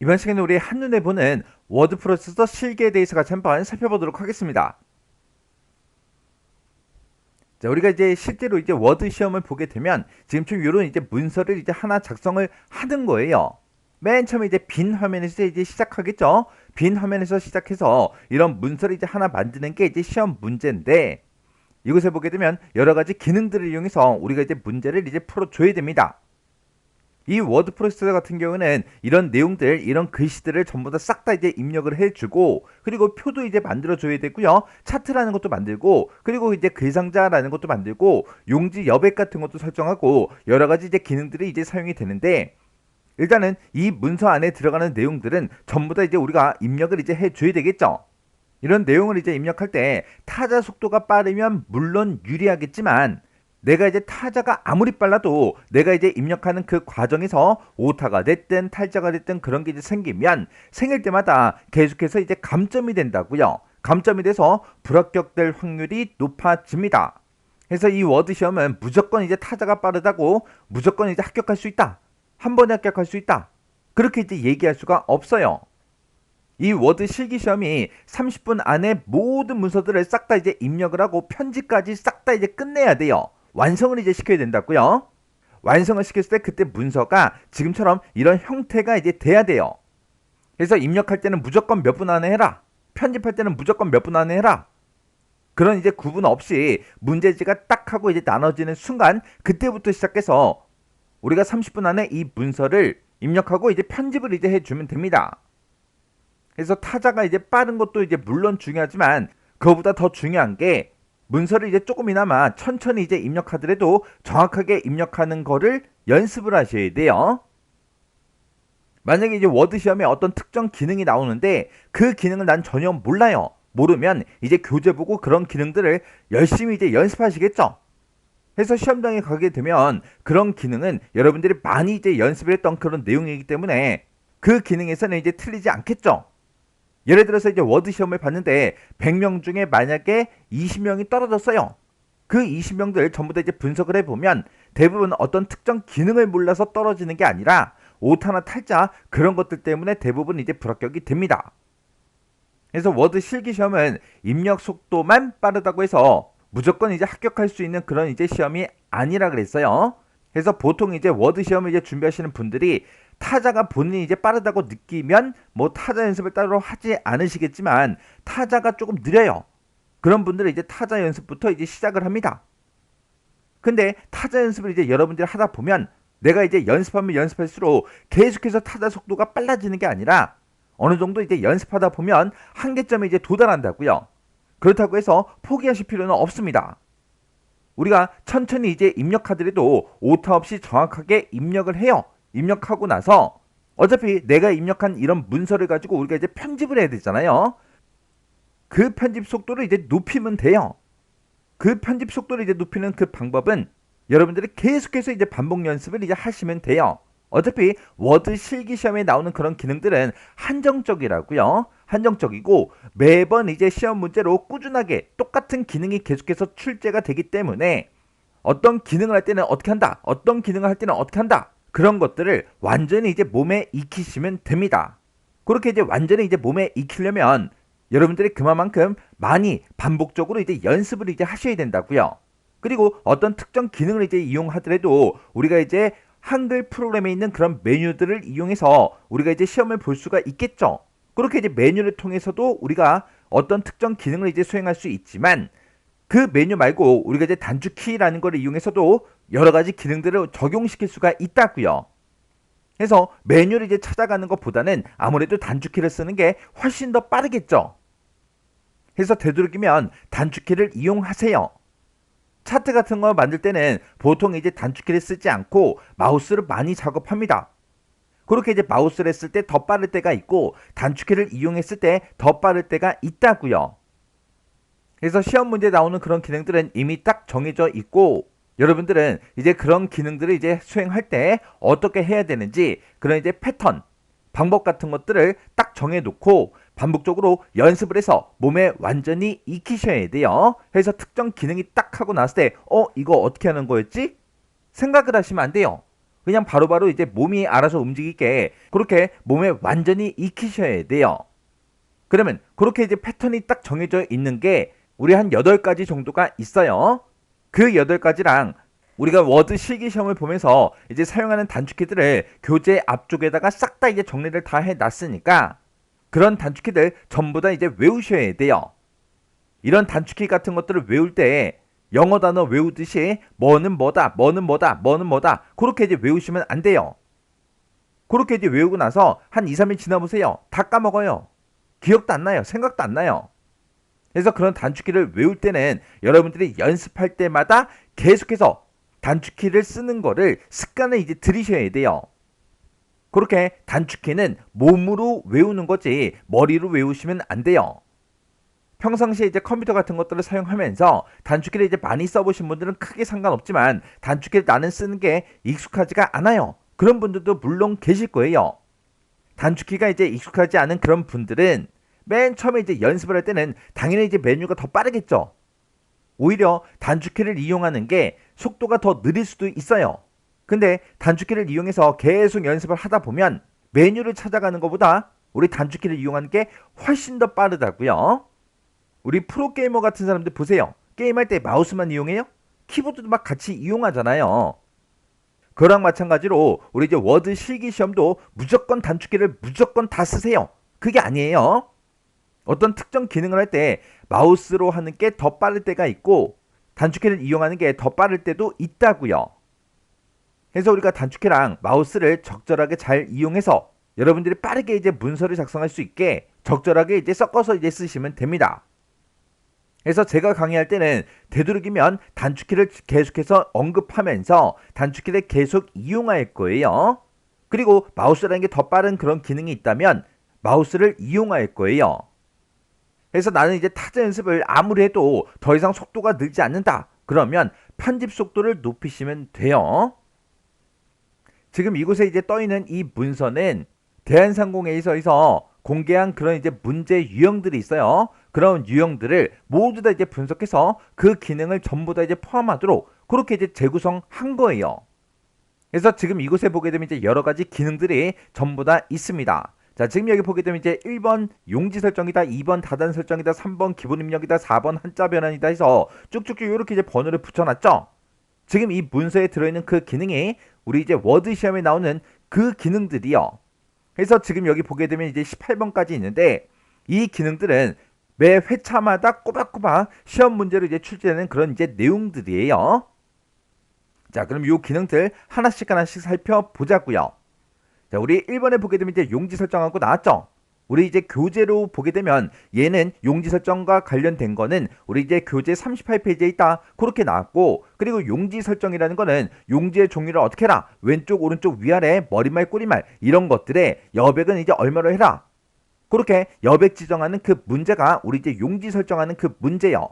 이번 시간에 우리 한눈에 보는 워드 프로세서 실기에 대해서 같이 한번 살펴보도록 하겠습니다. 자, 우리가 이제 실제로 이제 워드 시험을 보게 되면 지금처럼 이런 이제 문서를 이제 하나 작성을 하는 거예요. 맨 처음에 이제 빈 화면에서 이제 시작하겠죠. 빈 화면에서 시작해서 이런 문서를 이제 하나 만드는 게 이제 시험 문제인데, 이곳에 보게 되면 여러 가지 기능들을 이용해서 우리가 이제 문제를 이제 풀어줘야 됩니다. 이 워드 프로세서 같은 경우는 이런 내용들, 이런 글씨들을 전부 다 싹 다 이제 입력을 해주고, 그리고 표도 이제 만들어줘야 되고요. 차트라는 것도 만들고, 그리고 이제 글상자라는 것도 만들고, 용지 여백 같은 것도 설정하고, 여러 가지 이제 기능들이 이제 사용이 되는데, 일단은 이 문서 안에 들어가는 내용들은 전부 다 이제 우리가 입력을 이제 해줘야 되겠죠. 이런 내용을 이제 입력할 때 타자 속도가 빠르면 물론 유리하겠지만, 내가 이제 타자가 아무리 빨라도 내가 이제 입력하는 그 과정에서 오타가 됐든 탈자가 됐든 그런 게 이제 생길 때마다 계속해서 이제 감점이 된다고요. 감점이 돼서 불합격될 확률이 높아집니다. 그래서 이 워드 시험은 무조건 이제 타자가 빠르다고 무조건 이제 합격할 수 있다. 한 번에 합격할 수 있다. 그렇게 이제 얘기할 수가 없어요. 이 워드 실기 시험이 30분 안에 모든 문서들을 싹 다 이제 입력을 하고 편집까지 싹 다 이제 끝내야 돼요. 완성을 이제 시켜야 된다고요. 완성을 시켰을 때 그때 문서가 지금처럼 이런 형태가 이제 돼야 돼요. 그래서 입력할 때는 무조건 몇 분 안에 해라. 편집할 때는 무조건 몇 분 안에 해라. 그런 이제 구분 없이 문제지가 딱 하고 이제 나눠지는 순간, 그때부터 시작해서 우리가 30분 안에 이 문서를 입력하고 이제 편집을 이제 해주면 됩니다. 그래서 타자가 이제 빠른 것도 이제 물론 중요하지만, 그거보다 더 중요한 게 문서를 이제 조금이나마 천천히 이제 입력하더라도 정확하게 입력하는 거를 연습을 하셔야 돼요. 만약에 이제 워드 시험에 어떤 특정 기능이 나오는데 그 기능을 난 전혀 몰라요. 모르면 이제 교재 보고 그런 기능들을 열심히 이제 연습하시겠죠. 그래서 시험장에 가게 되면 그런 기능은 여러분들이 많이 이제 연습을 했던 그런 내용이기 때문에 그 기능에서는 이제 틀리지 않겠죠. 예를 들어서 이제 워드 시험을 봤는데 100명 중에 만약에 20명이 떨어졌어요. 그 20명들 전부 다 이제 분석을 해보면 대부분 어떤 특정 기능을 몰라서 떨어지는 게 아니라 오타나 탈자 그런 것들 때문에 대부분 이제 불합격이 됩니다. 그래서 워드 실기 시험은 입력 속도만 빠르다고 해서 무조건 이제 합격할 수 있는 그런 이제 시험이 아니라 그랬어요. 그래서 보통 이제 워드 시험을 이제 준비하시는 분들이 타자가 본인이 이제 빠르다고 느끼면 뭐 타자 연습을 따로 하지 않으시겠지만 타자가 조금 느려요. 그런 분들은 이제 타자 연습부터 이제 시작을 합니다. 근데 타자 연습을 이제 여러분들이 하다 보면 내가 이제 연습하면 연습할수록 계속해서 타자 속도가 빨라지는 게 아니라 어느 정도 이제 연습하다 보면 한계점에 이제 도달한다고요. 그렇다고 해서 포기하실 필요는 없습니다. 우리가 천천히 이제 입력하더라도 오타 없이 정확하게 입력을 해요. 입력하고 나서 어차피 내가 입력한 이런 문서를 가지고 우리가 이제 편집을 해야 되잖아요. 그 편집 속도를 이제 높이면 돼요. 그 편집 속도를 이제 높이는 그 방법은 여러분들이 계속해서 이제 반복 연습을 이제 하시면 돼요. 어차피 워드 실기 시험에 나오는 그런 기능들은 한정적이라고요. 한정적이고 매번 이제 시험 문제로 꾸준하게 똑같은 기능이 계속해서 출제가 되기 때문에 어떤 기능을 할 때는 어떻게 한다, 어떤 기능을 할 때는 어떻게 한다, 그런 것들을 완전히 이제 몸에 익히시면 됩니다. 그렇게 이제 완전히 이제 몸에 익히려면 여러분들이 그만큼 많이 반복적으로 이제 연습을 이제 하셔야 된다고요. 그리고 어떤 특정 기능을 이제 이용하더라도 우리가 이제 한글 프로그램에 있는 그런 메뉴들을 이용해서 우리가 이제 시험을 볼 수가 있겠죠. 그렇게 이제 메뉴를 통해서도 우리가 어떤 특정 기능을 이제 수행할 수 있지만, 그 메뉴 말고 우리가 이제 단축키라는 것을 이용해서도 여러 가지 기능들을 적용시킬 수가 있다고요. 그래서 메뉴를 이제 찾아가는 것보다는 아무래도 단축키를 쓰는 게 훨씬 더 빠르겠죠. 그래서 되도록이면 단축키를 이용하세요. 차트 같은 거 만들 때는 보통 이제 단축키를 쓰지 않고 마우스를 많이 작업합니다. 그렇게 이제 마우스를 했을 때 더 빠를 때가 있고 단축키를 이용했을 때 더 빠를 때가 있다고요. 그래서 시험 문제에 나오는 그런 기능들은 이미 딱 정해져 있고 여러분들은 이제 그런 기능들을 이제 수행할 때 어떻게 해야 되는지 그런 이제 패턴, 방법 같은 것들을 딱 정해놓고 반복적으로 연습을 해서 몸에 완전히 익히셔야 돼요. 그래서 특정 기능이 딱 하고 났을 때 이거 어떻게 하는 거였지? 생각을 하시면 안 돼요. 그냥 바로바로 이제 몸이 알아서 움직이게 그렇게 몸에 완전히 익히셔야 돼요. 그러면 그렇게 이제 패턴이 딱 정해져 있는 게 우리 한 8가지 정도가 있어요. 그 8가지랑 우리가 워드 실기시험을 보면서 이제 사용하는 단축키들을 교재 앞쪽에다가 싹 다 이제 정리를 다 해놨으니까 그런 단축키들 전부 다 이제 외우셔야 돼요. 이런 단축키 같은 것들을 외울 때 영어 단어 외우듯이 뭐는 뭐다, 뭐는 뭐다, 뭐는 뭐다 그렇게 이제 외우시면 안 돼요. 그렇게 이제 외우고 나서 한 2, 3일 지나보세요. 다 까먹어요. 기억도 안 나요. 생각도 안 나요. 그래서 그런 단축키를 외울 때는 여러분들이 연습할 때마다 계속해서 단축키를 쓰는 거를 습관을 이제 들이셔야 돼요. 그렇게 단축키는 몸으로 외우는 거지 머리로 외우시면 안 돼요. 평상시에 이제 컴퓨터 같은 것들을 사용하면서 단축키를 이제 많이 써보신 분들은 크게 상관없지만 단축키를 나는 쓰는 게 익숙하지가 않아요. 그런 분들도 물론 계실 거예요. 단축키가 이제 익숙하지 않은 그런 분들은 맨 처음에 이제 연습을 할 때는 당연히 이제 메뉴가 더 빠르겠죠. 오히려 단축키를 이용하는 게 속도가 더 느릴 수도 있어요. 근데 단축키를 이용해서 계속 연습을 하다 보면 메뉴를 찾아가는 것보다 우리 단축키를 이용하는 게 훨씬 더 빠르다고요. 우리 프로게이머 같은 사람들 보세요. 게임할 때 마우스만 이용해요? 키보드도 막 같이 이용하잖아요. 그랑 마찬가지로 우리 이제 워드 실기시험도 무조건 단축키를 무조건 다 쓰세요. 그게 아니에요. 어떤 특정 기능을 할 때 마우스로 하는 게 더 빠를 때가 있고 단축키를 이용하는 게 더 빠를 때도 있다고요. 그래서 우리가 단축키랑 마우스를 적절하게 잘 이용해서 여러분들이 빠르게 이제 문서를 작성할 수 있게 적절하게 이제 섞어서 이제 쓰시면 됩니다. 그래서 제가 강의할 때는 되도록이면 단축키를 계속해서 언급하면서 단축키를 계속 이용할 거예요. 그리고 마우스라는 게 더 빠른 그런 기능이 있다면 마우스를 이용할 거예요. 그래서 나는 이제 타자 연습을 아무리 해도 더 이상 속도가 늘지 않는다. 그러면 편집 속도를 높이시면 돼요. 지금 이곳에 이제 떠있는 이 문서는 대한상공회의소에서 공개한 그런 이제 문제 유형들이 있어요. 그런 유형들을 모두 다 이제 분석해서 그 기능을 전부 다 이제 포함하도록 그렇게 이제 재구성한 거예요. 그래서 지금 이곳에 보게 되면 이제 여러 가지 기능들이 전부 다 있습니다. 자, 지금 여기 보게 되면 이제 1번 용지 설정이다, 2번 다단 설정이다, 3번 기본 입력이다, 4번 한자 변환이다 해서 쭉쭉쭉 이렇게 이제 번호를 붙여놨죠. 지금 이 문서에 들어있는 그 기능이 우리 이제 워드 시험에 나오는 그 기능들이요. 그래서 지금 여기 보게 되면 이제 18번까지 있는데 이 기능들은 매 회차마다 꼬박꼬박 시험 문제로 이제 출제되는 그런 이제 내용들이에요. 자, 그럼 이 기능들 하나씩 살펴보자고요. 자, 우리 1번에 보게 되면 이제 용지 설정하고 나왔죠. 우리 이제 교재로 보게 되면 얘는 용지 설정과 관련된 거는 우리 이제 교재 38페이지에 있다. 그렇게 나왔고, 그리고 용지 설정이라는 거는 용지의 종류를 어떻게 해라. 왼쪽, 오른쪽, 위아래, 머리말, 꼬리말 이런 것들의 여백은 이제 얼마로 해라. 그렇게 여백 지정하는 그 문제가 우리 이제 용지 설정하는 그 문제요.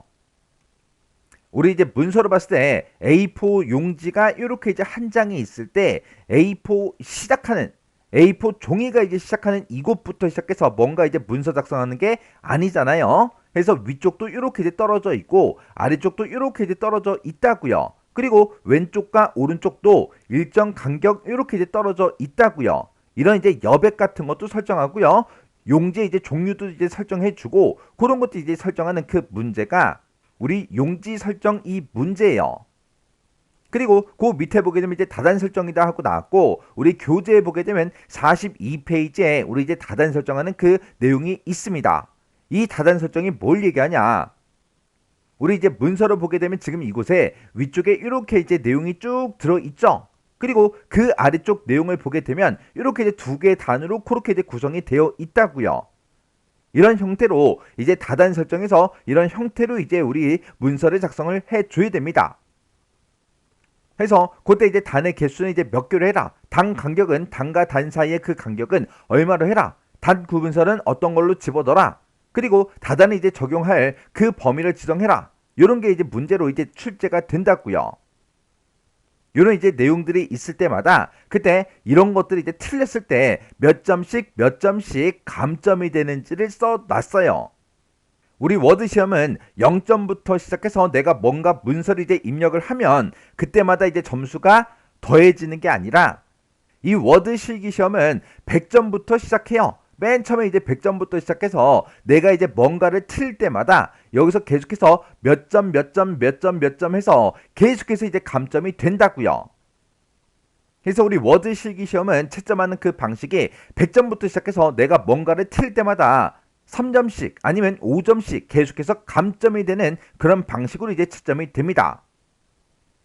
우리 이제 문서로 봤을 때 A4 용지가 이렇게 이제 한 장이 있을 때 A4 시작하는 A4 종이가 이제 시작하는 이곳부터 시작해서 뭔가 이제 문서 작성하는 게 아니잖아요. 그래서 위쪽도 이렇게 이제 떨어져 있고 아래쪽도 이렇게 이제 떨어져 있다고요. 그리고 왼쪽과 오른쪽도 일정 간격 이렇게 이제 떨어져 있다고요. 이런 이제 여백 같은 것도 설정하고요. 용지의 이제 종류도 이제 설정해주고 그런 것도 이제 설정하는 그 문제가 우리 용지 설정 이 문제예요. 그리고 그 밑에 보게 되면 이제 다단 설정이다 하고 나왔고 우리 교재에 보게 되면 42페이지에 우리 이제 다단 설정하는 그 내용이 있습니다. 이 다단 설정이 뭘 얘기하냐? 우리 이제 문서로 보게 되면 지금 이곳에 위쪽에 이렇게 이제 내용이 쭉 들어 있죠. 그리고 그 아래쪽 내용을 보게 되면 이렇게 이제 두 개의 단으로 그렇게 이제 구성이 되어 있다고요. 이런 형태로 이제 다단 설정에서 이런 형태로 이제 우리 문서를 작성을 해줘야 됩니다. 그래서 그때 이제 단의 개수는 이제 몇 개로 해라. 단 간격은 단과 단 사이의 그 간격은 얼마로 해라. 단 구분선은 어떤 걸로 집어넣어라. 그리고 다단에 이제 적용할 그 범위를 지정해라. 이런 게 이제 문제로 이제 출제가 된다고요. 이런 이제 내용들이 있을 때마다 그때 이런 것들이 이제 틀렸을 때 몇 점씩 감점이 되는지를 써놨어요. 우리 워드 시험은 0점부터 시작해서 내가 뭔가 문서를 이제 입력을 하면 그때마다 이제 점수가 더해지는 게 아니라 이 워드 실기 시험은 100점부터 시작해요. 맨 처음에 이제 100점부터 시작해서 내가 이제 뭔가를 틀 때마다 여기서 계속해서 몇 점, 몇 점, 몇 점, 몇 점 해서 계속해서 이제 감점이 된다고요. 그래서 우리 워드 실기 시험은 채점하는 그 방식이 100점부터 시작해서 내가 뭔가를 틀 때마다 3점씩 아니면 5점씩 계속해서 감점이 되는 그런 방식으로 이제 채점이 됩니다.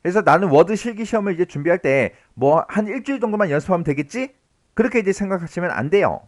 그래서 나는 워드 실기 시험을 이제 준비할 때 뭐 한 일주일 정도만 연습하면 되겠지? 그렇게 이제 생각하시면 안 돼요.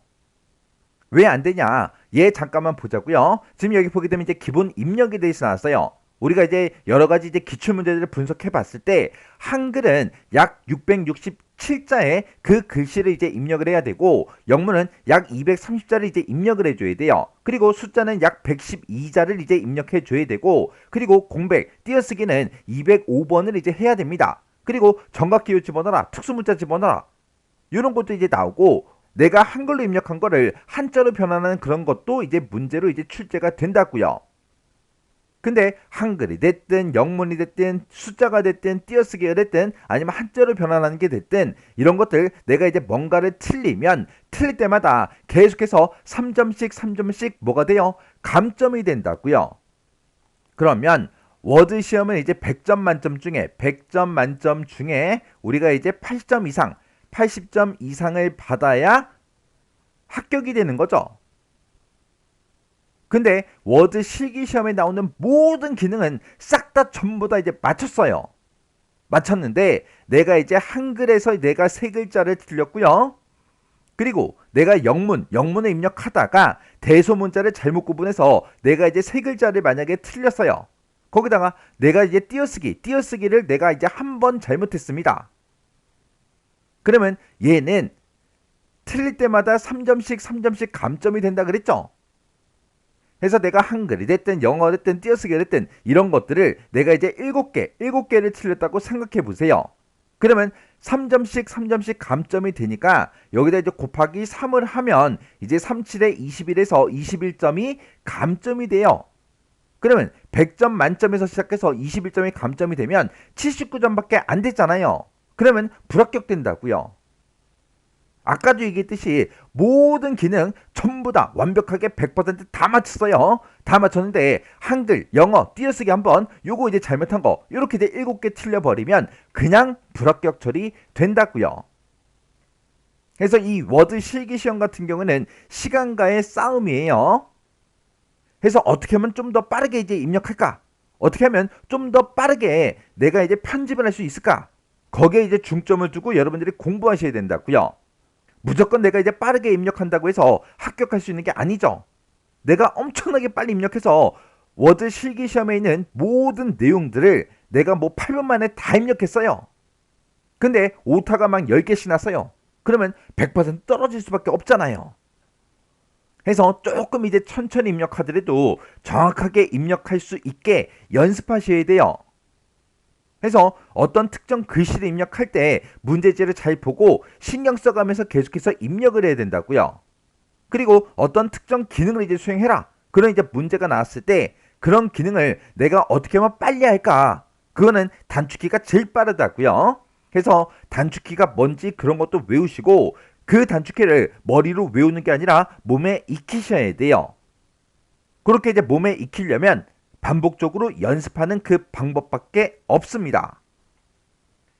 왜 안 되냐? 얘 잠깐만 보자고요. 지금 여기 보게 되면 이제 기본 입력에 대해서 나왔어요. 우리가 이제 여러 가지 이제 기출 문제들을 분석해 봤을 때 한글은 약 667자의 그 글씨를 이제 입력을 해야 되고 영문은 약 230자를 이제 입력을 해줘야 돼요. 그리고 숫자는 약 112자를 이제 입력해 줘야 되고 그리고 공백, 띄어쓰기는 205번을 이제 해야 됩니다. 그리고 정각기호 집어넣어라, 특수문자 집어넣어라 이런 것도 이제 나오고 내가 한글로 입력한 거를 한자로 변환하는 그런 것도 이제 문제로 이제 출제가 된다고요. 근데 한글이 됐든 영문이 됐든 숫자가 됐든 띄어쓰기가 됐든 아니면 한자로 변환하는 게 됐든 이런 것들 내가 이제 뭔가를 틀리면 틀릴 때마다 계속해서 3점씩 3점씩 뭐가 돼요? 감점이 된다고요. 그러면 워드 시험은 이제 100점 만점 중에 100점 만점 중에 우리가 이제 80점 이상 80점 이상을 받아야 합격이 되는 거죠. 근데 워드 실기시험에 나오는 모든 기능은 싹 다 전부 다 이제 맞췄어요. 맞췄는데 내가 이제 한글에서 내가 세 글자를 틀렸고요. 그리고 내가 영문을 입력하다가 대소문자를 잘못 구분해서 내가 이제 세 글자를 만약에 틀렸어요. 거기다가 내가 이제 띄어쓰기를 내가 이제 한 번 잘못했습니다. 그러면 얘는 틀릴 때마다 3점씩 3점씩 감점이 된다 그랬죠? 그래서 내가 한글이 됐든 영어 됐든 띄어쓰기가 됐든 이런 것들을 내가 이제 7개를 틀렸다고 생각해 보세요. 그러면 3점씩 3점씩 감점이 되니까 여기다 이제 곱하기 3을 하면 이제 37에 21에서 21점이 감점이 돼요. 그러면 100점 만점에서 시작해서 21점이 감점이 되면 79점밖에 안 됐잖아요. 그러면 불합격된다고요. 아까도 얘기했듯이 모든 기능 전부 다 완벽하게 100% 맞췄어요. 다 맞췄는데 한글, 영어, 띄어쓰기 한번 요거 이제 잘못한 거 이렇게 이제 7개 틀려버리면 그냥 불합격 처리 된다고요. 그래서 이 워드 실기시험 같은 경우는 시간과의 싸움이에요. 그래서 어떻게 하면 좀 더 빠르게 이제 입력할까? 어떻게 하면 좀 더 빠르게 내가 이제 편집을 할 수 있을까? 거기에 이제 중점을 두고 여러분들이 공부하셔야 된다고요. 무조건 내가 이제 빠르게 입력한다고 해서 합격할 수 있는 게 아니죠. 내가 엄청나게 빨리 입력해서 워드 실기시험에 있는 모든 내용들을 내가 뭐 8분 만에 다 입력했어요. 근데 오타가 막 10개씩 났어요. 그러면 100% 떨어질 수밖에 없잖아요. 해서 조금 이제 천천히 입력하더라도 정확하게 입력할 수 있게 연습하셔야 돼요. 해서 어떤 특정 글씨를 입력할 때 문제지를 잘 보고 신경 써가면서 계속해서 입력을 해야 된다고요. 그리고 어떤 특정 기능을 이제 수행해라. 그런 이제 문제가 나왔을 때 그런 기능을 내가 어떻게 하면 빨리 할까? 그거는 단축키가 제일 빠르다고요. 그래서 단축키가 뭔지 그런 것도 외우시고 그 단축키를 머리로 외우는 게 아니라 몸에 익히셔야 돼요. 그렇게 이제 몸에 익히려면 반복적으로 연습하는 그 방법밖에 없습니다.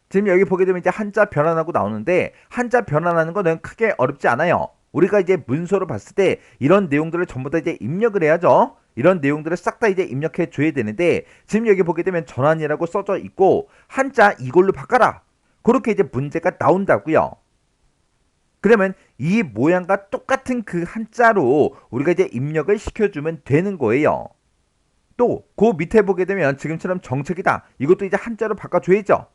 지금 여기 보게 되면 이제 한자 변환하고 나오는데 한자 변환하는 거는 크게 어렵지 않아요. 우리가 이제 문서로 봤을 때 이런 내용들을 전부 다 이제 입력을 해야죠. 이런 내용들을 싹 다 이제 입력해 줘야 되는데 지금 여기 보게 되면 전환이라고 써져 있고 한자 이걸로 바꿔라. 그렇게 이제 문제가 나온다고요. 그러면 이 모양과 똑같은 그 한자로 우리가 이제 입력을 시켜주면 되는 거예요. 또 그 밑에 보게 되면 지금처럼 정책이다. 이것도 이제 한자로 바꿔줘야죠.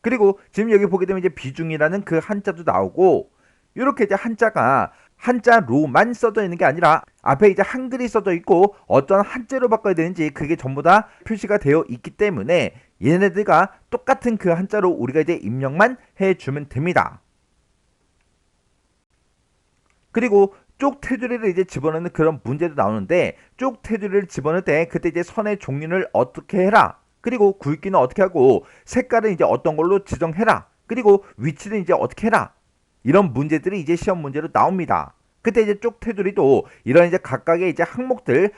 그리고 지금 여기 보게 되면 이제 비중이라는 그 한자도 나오고 이렇게 이제 한자가 한자로만 써져 있는 게 아니라 앞에 이제 한글이 써져 있고 어떤 한자로 바꿔야 되는지 그게 전부 다 표시가 되어 있기 때문에 얘네들과 똑같은 그 한자로 우리가 이제 입력만 해주면 됩니다. 그리고 쪽 테두리를 이제 집어넣는 그런 문제도 나오는데 쪽 테두리를 집어넣을 때 그때 이제 선의 종류를 어떻게 해라. 그리고 굵기는 어떻게 하고 색깔은 이제 어떤 걸로 지정해라. 그리고 위치는 이제 어떻게 해라. 이런 문제들이 이제 시험 문제로 나옵니다. 그때 이제 쪽 테두리도 이런 이제 각각의 이제 항목들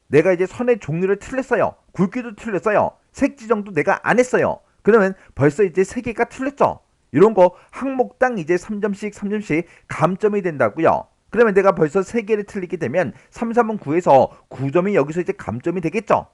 내가 이제 선의 종류를 틀렸어요. 굵기도 틀렸어요. 색 지정도 내가 안 했어요. 그러면 벌써 이제 3개가 틀렸죠. 이런 거 항목당 이제 3점씩 3점씩 감점이 된다고요. 그러면 내가 벌써 3개를 틀리게 되면 3, 3은 9에서 9점이 여기서 이제 감점이 되겠죠.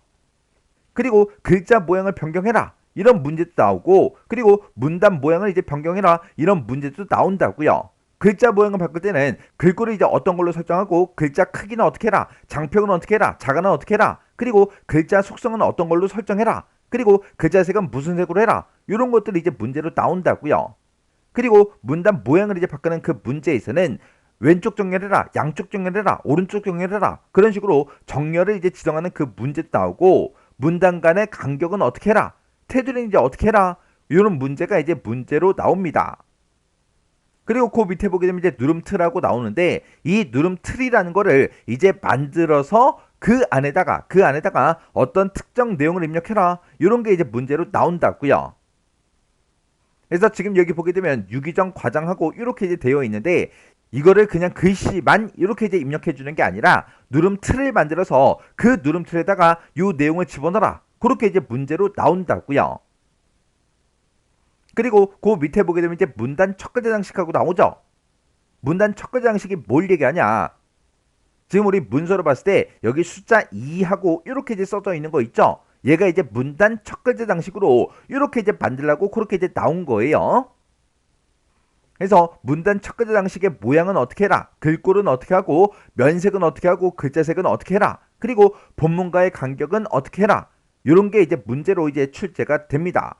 그리고 글자 모양을 변경해라. 이런 문제도 나오고, 그리고 문단 모양을 이제 변경해라. 이런 문제도 나온다고요. 글자 모양을 바꿀 때는 글꼴을 이제 어떤 걸로 설정하고, 글자 크기는 어떻게 해라, 장평은 어떻게 해라, 자가는 어떻게 해라, 그리고 글자 속성은 어떤 걸로 설정해라, 그리고 글자 색은 무슨 색으로 해라. 이런 것들이 이제 문제로 나온다고요. 그리고 문단 모양을 이제 바꾸는 그 문제에서는 왼쪽 정렬해라, 양쪽 정렬해라, 오른쪽 정렬해라, 그런 식으로 정렬을 이제 지정하는 그 문제도 나오고, 문단 간의 간격은 어떻게 해라, 테두리는 이제 어떻게 해라, 이런 문제가 이제 문제로 나옵니다. 그리고 그 밑에 보게 되면 이제 누름틀하고 나오는데, 이 누름틀이라는 거를 이제 만들어서 그 안에다가 어떤 특정 내용을 입력해라. 이런 게 이제 문제로 나온다고요. 그래서 지금 여기 보게 되면 유기정 과장하고 이렇게 이제 되어 있는데, 이거를 그냥 글씨만 이렇게 이제 입력해 주는 게 아니라 누름틀을 만들어서 그 누름틀에다가 이 내용을 집어넣어라. 그렇게 이제 문제로 나온다고요. 그리고 그 밑에 보게 되면 이제 문단 첫 글자 장식하고 나오죠. 문단 첫 글자 장식이 뭘 얘기하냐? 지금 우리 문서로 봤을 때 여기 숫자 2하고 이렇게 이제 써져 있는 거 있죠? 얘가 이제 문단 첫 글자 장식으로 이렇게 이제 만들라고 그렇게 이제 나온 거예요. 그래서 문단 첫 글자 장식의 모양은 어떻게 해라, 글꼴은 어떻게 하고, 면색은 어떻게 하고, 글자색은 어떻게 해라, 그리고 본문과의 간격은 어떻게 해라. 이런 게 이제 문제로 이제 출제가 됩니다.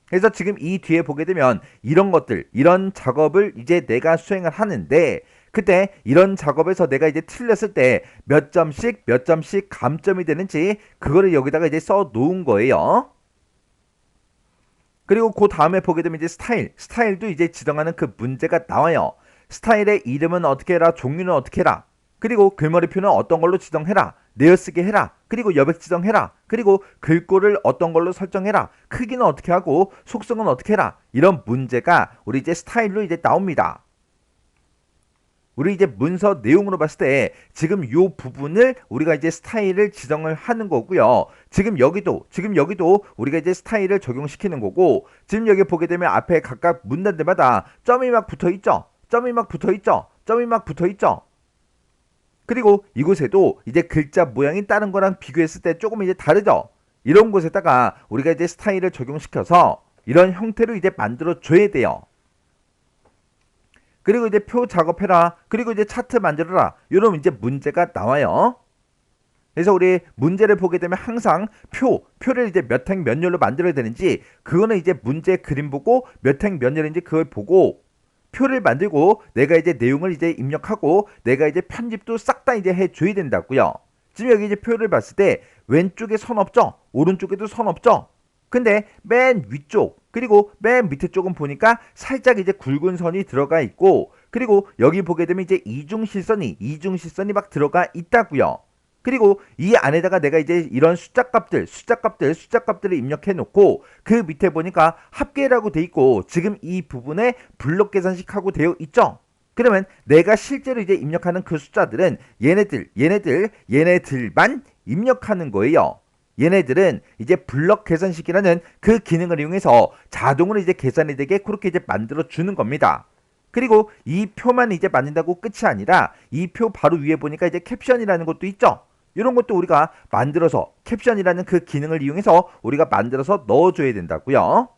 그래서 지금 이 뒤에 보게 되면 이런 것들, 이런 작업을 이제 내가 수행을 하는데, 그때 이런 작업에서 내가 이제 틀렸을 때 몇 점씩 감점이 되는지 그거를 여기다가 이제 써 놓은 거예요. 그리고 그 다음에 보게 되면 이제 스타일도 이제 지정하는 그 문제가 나와요. 스타일의 이름은 어떻게 해라, 종류는 어떻게 해라, 그리고 글머리표는 어떤 걸로 지정해라, 내어쓰기 해라, 그리고 여백 지정해라, 그리고 글꼴을 어떤 걸로 설정해라, 크기는 어떻게 하고, 속성은 어떻게 해라. 이런 문제가 우리 이제 스타일로 이제 나옵니다. 우리 이제 문서 내용으로 봤을 때 지금 이 부분을 우리가 이제 스타일을 지정을 하는 거고요. 지금 여기도 우리가 이제 스타일을 적용시키는 거고, 지금 여기 보게 되면 앞에 각각 문단들마다 점이 막 붙어 있죠. 점이 막 붙어 있죠. 그리고 이곳에도 이제 글자 모양이 다른 거랑 비교했을 때 조금 이제 다르죠. 이런 곳에다가 우리가 이제 스타일을 적용시켜서 이런 형태로 이제 만들어 줘야 돼요. 그리고 이제 표 작업해라, 그리고 이제 차트 만들어라. 이런 이제 문제가 나와요. 그래서 우리 문제를 보게 되면 항상 표를 이제 몇 행 몇 열로 만들어야 되는지, 그거는 이제 문제 그림 보고 몇 행 몇 열인지 그걸 보고, 표를 만들고 내가 이제 내용을 이제 입력하고 내가 이제 편집도 싹 다 이제 해줘야 된다고요. 지금 여기 이제 표를 봤을 때 왼쪽에 선 없죠? 오른쪽에도 선 없죠? 근데 맨 위쪽 그리고 맨 밑에 쪽은 보니까 살짝 이제 굵은 선이 들어가 있고, 그리고 여기 보게 되면 이제 이중실선이 막 들어가 있다고요. 그리고 이 안에다가 내가 이제 이런 숫자값들을 입력해 놓고, 그 밑에 보니까 합계라고 돼 있고, 지금 이 부분에 블록 계산식하고 되어 있죠. 그러면 내가 실제로 이제 입력하는 그 숫자들은 얘네들만 입력하는 거예요. 얘네들은 이제 블럭 계산식이라는 그 기능을 이용해서 자동으로 이제 계산이 되게 그렇게 이제 만들어 주는 겁니다. 그리고 이 표만 이제 만든다고 끝이 아니라 이 표 바로 위에 보니까 이제 캡션이라는 것도 있죠. 이런 것도 우리가 만들어서 캡션이라는 그 기능을 이용해서 우리가 만들어서 넣어줘야 된다고요.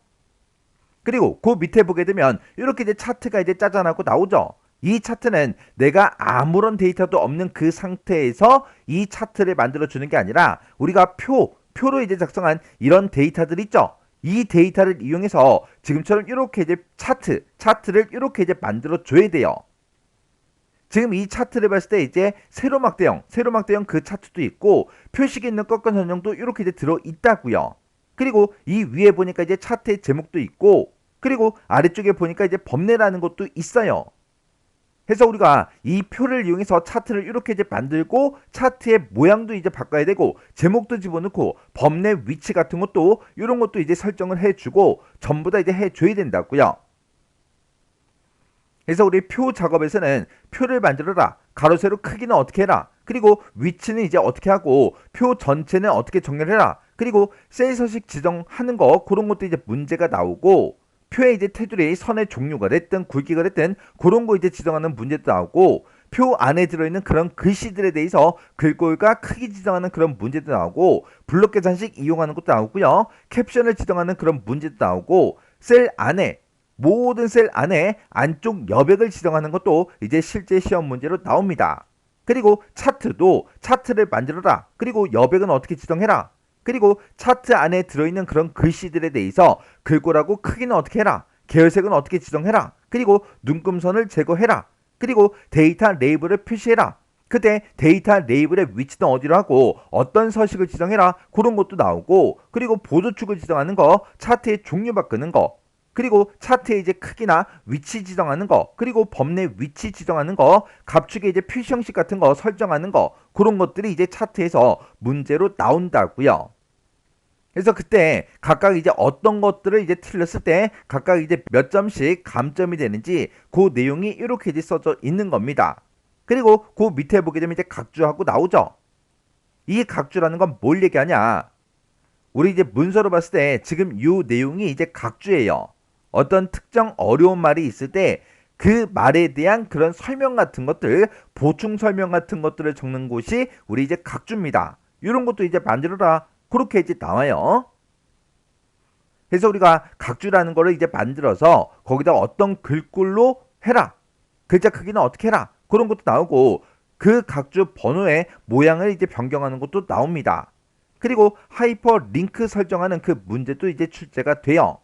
그리고 그 밑에 보게 되면 이렇게 이제 차트가 이제 짜잔하고 나오죠. 이 차트는 내가 아무런 데이터도 없는 그 상태에서 이 차트를 만들어 주는 게 아니라 우리가 표로 이제 작성한 이런 데이터들 있죠. 이 데이터를 이용해서 지금처럼 이렇게 이제 차트를 이렇게 이제 만들어 줘야 돼요. 지금 이 차트를 봤을 때 이제 세로막대형 그 차트도 있고, 표식이 있는 꺾은 선형도 이렇게 이제 들어 있다고요. 그리고 이 위에 보니까 이제 차트의 제목도 있고, 그리고 아래쪽에 보니까 이제 범례라는 것도 있어요. 그래서 우리가 이 표를 이용해서 차트를 이렇게 이제 만들고, 차트의 모양도 이제 바꿔야 되고, 제목도 집어넣고, 범례 위치 같은 것도 이런 것도 이제 설정을 해주고 전부 다 이제 해줘야 된다고요. 그래서 우리 표 작업에서는 표를 만들어라. 가로 세로 크기는 어떻게 해라. 그리고 위치는 이제 어떻게 하고 표 전체는 어떻게 정렬해라. 그리고 셀 서식 지정하는 거 그런 것도 이제 문제가 나오고 표에 이제 테두리 선의 종류가 됐든 굵기가 됐든 그런 거 이제 지정하는 문제도 나오고 표 안에 들어있는 그런 글씨들에 대해서 글꼴과 크기 지정하는 그런 문제도 나오고 블록 계산식 이용하는 것도 나오고요. 캡션을 지정하는 그런 문제도 나오고 셀 안에 모든 셀 안에 안쪽 여백을 지정하는 것도 이제 실제 시험 문제로 나옵니다. 그리고 차트도 차트를 만들어라. 그리고 여백은 어떻게 지정해라. 그리고 차트 안에 들어있는 그런 글씨들에 대해서 글꼴하고 크기는 어떻게 해라. 계열색은 어떻게 지정해라. 그리고 눈금선을 제거해라. 그리고 데이터 레이블을 표시해라. 그때 데이터 레이블의 위치는 어디로 하고 어떤 서식을 지정해라. 그런 것도 나오고 그리고 보조축을 지정하는 거, 차트의 종류 바꾸는 거, 그리고 차트의 이제 크기나 위치 지정하는 거, 그리고 범내 위치 지정하는 거, 갑축의 이제 표시 형식 같은 거 설정하는 거, 그런 것들이 이제 차트에서 문제로 나온다고요. 그래서 그때 각각 이제 어떤 것들을 이제 틀렸을 때 각각 이제 몇 점씩 감점이 되는지 그 내용이 이렇게 이제 써져 있는 겁니다. 그리고 그 밑에 보게 되면 이제 각주하고 나오죠. 이 각주라는 건 뭘 얘기하냐? 우리 이제 문서로 봤을 때 지금 이 내용이 이제 각주예요. 어떤 특정 어려운 말이 있을 때 그 말에 대한 그런 설명 같은 것들, 보충 설명 같은 것들을 적는 곳이 우리 이제 각주입니다. 이런 것도 이제 만들어라. 그렇게 이제 나와요. 그래서 우리가 각주라는 거를 이제 만들어서 거기다 어떤 글꼴로 해라. 글자 크기는 어떻게 해라. 그런 것도 나오고 그 각주 번호의 모양을 이제 변경하는 것도 나옵니다. 그리고 하이퍼 링크 설정하는 그 문제도 이제 출제가 돼요.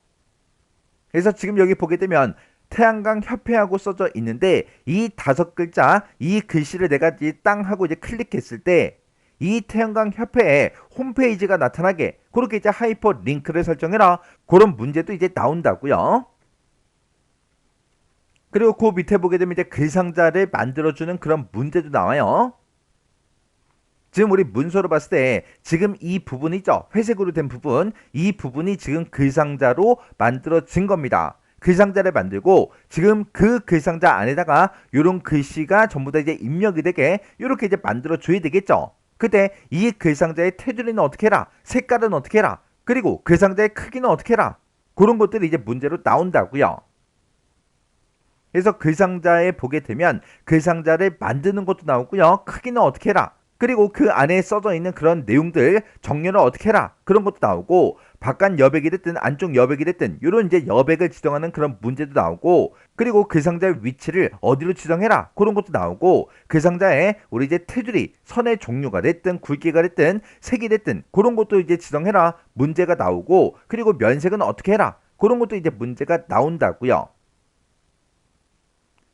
그래서 지금 여기 보게 되면 태양광 협회하고 써져 있는데 이 5글자 이 글씨를 내가 이제 땅 하고 이제 클릭했을 때 이 태양광 협회에 홈페이지가 나타나게 그렇게 이제 하이퍼 링크를 설정해라. 그런 문제도 이제 나온다고요. 그리고 그 밑에 보게 되면 이제 글상자를 만들어주는 그런 문제도 나와요. 지금 우리 문서로 봤을 때 지금 이 부분이죠. 회색으로 된 부분, 이 부분이 지금 글상자로 만들어진 겁니다. 글상자를 만들고 지금 그 글상자 안에다가 이런 글씨가 전부 다 이제 입력이 되게 이렇게 이제 만들어 줘야 되겠죠. 그때 이 글상자의 테두리는 어떻게 해라, 색깔은 어떻게 해라, 그리고 글상자의 크기는 어떻게 해라, 그런 것들이 이제 문제로 나온다고요. 그래서 글상자에 보게 되면 글상자를 만드는 것도 나오고요. 크기는 어떻게 해라. 그리고 그 안에 써져 있는 그런 내용들 정렬을 어떻게 해라. 그런 것도 나오고 바깥 여백이 됐든 안쪽 여백이 됐든 이런 이제 여백을 지정하는 그런 문제도 나오고 그리고 글상자의 위치를 어디로 지정해라. 그런 것도 나오고 글상자에 우리 이제 테두리 선의 종류가 됐든 굵기가 됐든 색이 됐든 그런 것도 이제 지정해라. 문제가 나오고 그리고 면색은 어떻게 해라. 그런 것도 이제 문제가 나온다고요.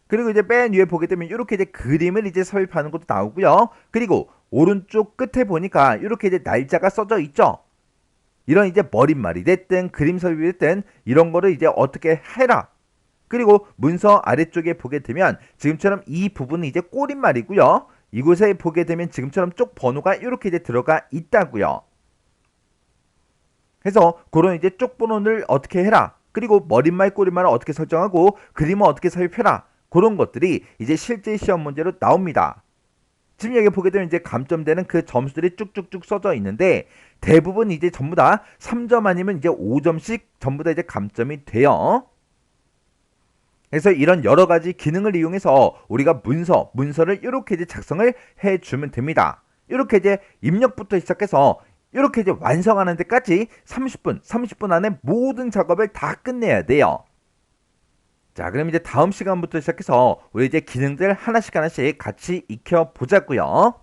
그리고 이제 맨 위에 보게 되면 이렇게 이제 그림을 이제 삽입하는 것도 나오고요. 그리고 오른쪽 끝에 보니까 이렇게 이제 날짜가 써져 있죠. 이런 이제 머릿말이 됐든 그림 삽입이 됐든 이런 거를 이제 어떻게 해라. 그리고 문서 아래쪽에 보게 되면 지금처럼 이 부분은 이제 꼬릿말이고요. 이곳에 보게 되면 지금처럼 쪽 번호가 이렇게 이제 들어가 있다고요. 그래서 그런 이제 쪽 번호를 어떻게 해라. 그리고 머릿말 꼬릿말을 어떻게 설정하고 그림을 어떻게 삽입해라. 그런 것들이 이제 실제 시험 문제로 나옵니다. 지금 여기 보게 되면 이제 감점되는 그 점수들이 쭉쭉쭉 써져 있는데 대부분 이제 전부 다 3점 아니면 이제 5점씩 전부 다 이제 감점이 돼요. 그래서 이런 여러 가지 기능을 이용해서 우리가 문서를 이렇게 이제 작성을 해주면 됩니다. 이렇게 이제 입력부터 시작해서 이렇게 이제 완성하는 데까지 30분 안에 모든 작업을 다 끝내야 돼요. 자, 그럼 이제 다음 시간부터 시작해서 우리 이제 기능들 하나씩 같이 익혀보자고요.